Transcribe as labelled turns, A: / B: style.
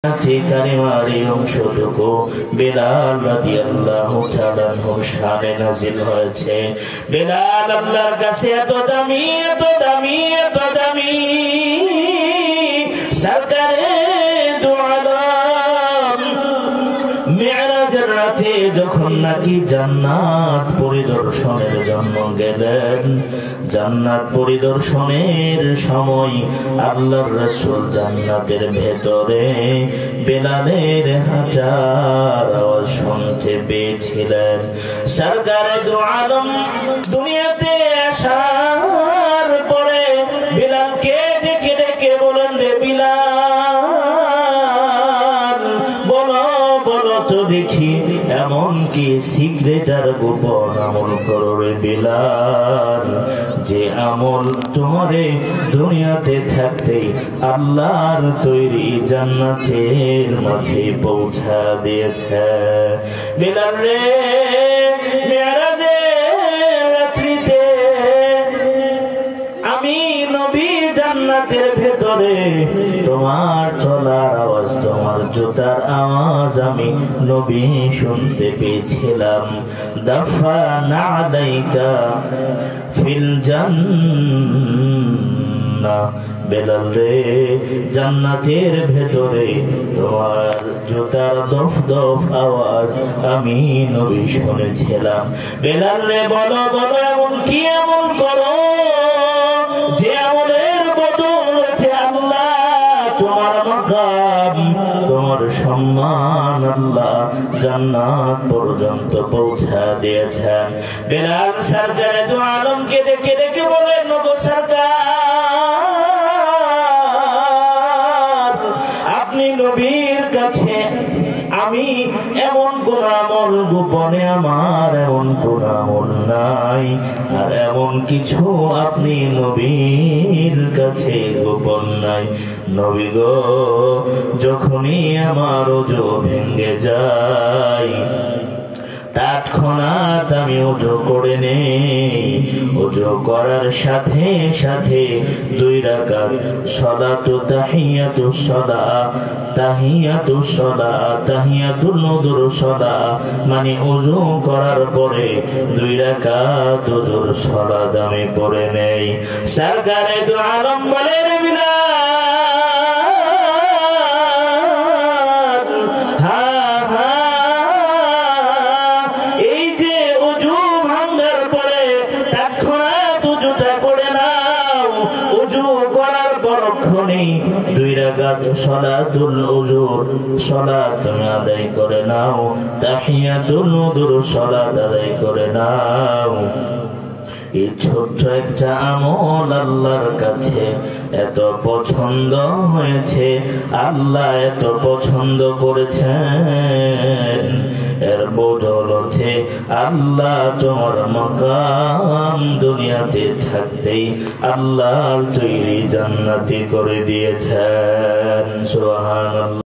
A: কালিমার এই অংশটুকু বেলাল রাদিয়াল্লাহু তাআলা আনহুর শানে নাযিল হয়েছে। বেলাল আল্লাহর কাছে এত দামি, এত দামি, এত দামি। সরকারে দু আলম মিরাজের রাতে যখন নাকি জান্নাত পরিদর্শনের জন্য গেলেন, জান্নাত পরিদর্শনের সময় আল্লাহর রাসূল জান্নাতের ভেতরে বেলালের হাঁটার আওয়াজ শুনতে পেয়েছিলেন। সরকারে দু আলম দুনিয়াতে আসার পরে বেলালকে ডেকে ডেকে বলেন, রে বিলাল, বলো বলো তো দেখি এমন কি সিক্রেট আর গোপন আমল করো রে বিলাল, যে আমল তোমারে দুনিয়াতে থাকতে আল্লাহর তৈরি জান্নাতের মাঝে পৌঁছা দিয়েছে। বিলাল রে, মেরাজের রাত্রিতে আমি নবী জান্নাতের ভেতরে তোমার চলার আওয়াজ, তোমার জুতার আওয়াজ আমি নবী শুনতে পেয়েছিলাম। দাফানা আলাইকা ফিল জান্নাহ, বেলাল রে, জান্নাতের ভেতরে তোমার জুতার দফ দফ আওয়াজ আমি নবী শুনেছিলাম। বেলাল রে, বলো বলো এমন কি এমন করো যে আমলের বদৌলতে আল্লাহ তোমার মাকাম, তোমার সম্মান আল্লাহ জান্নাত পর্যন্ত পৌঁছা দিয়েছেন। বেলাল সরকারে দু আলমকে ডেকে ডেকে বলেন, নগো সরকার, আপনি নবীর কাছে আমি এমন কোন আমল গোপনে আমার এমন কোন আমল নাই, আর এমন কিছু আপনি নবীর কাছে গোপন নাই। নবী গো, যখনই আমার ওযু ভেঙে যায় তৎক্ষণাৎ আমি ওযু করে নেই। ওযু করার সাথে সাথে 2 রাকাত সালাতু তাহিয়াতুস সালাহ, তাহিয়াতুস সালাহ, তাহিয়াতুন নুদুর সালাহ, মানে ওযু করার পরে 2 রাকাত ওযুর সালাত আমি পড়ে নেই। সরকারে দু আলম বলেন, পরক্ষণেই 2 রাকাত সালাতুল ওযুর সালাত তুমি আদায় করে নাও, তাহিয়াতুন নুদুর সালাত আদায় করে নাও। এই ছোট্ট একটা আমল আল্লাহর কাছে এত পছন্দ হয়েছে, আল্লাহ এত পছন্দ করেছেন, এর বদৌলতে আল্লাহ তোমার মাকাম দুনিয়াতে থাকতেই আল্লাহর তৈরি জান্নাতি করে দিয়েছেন। সুবহানাল্লাহ।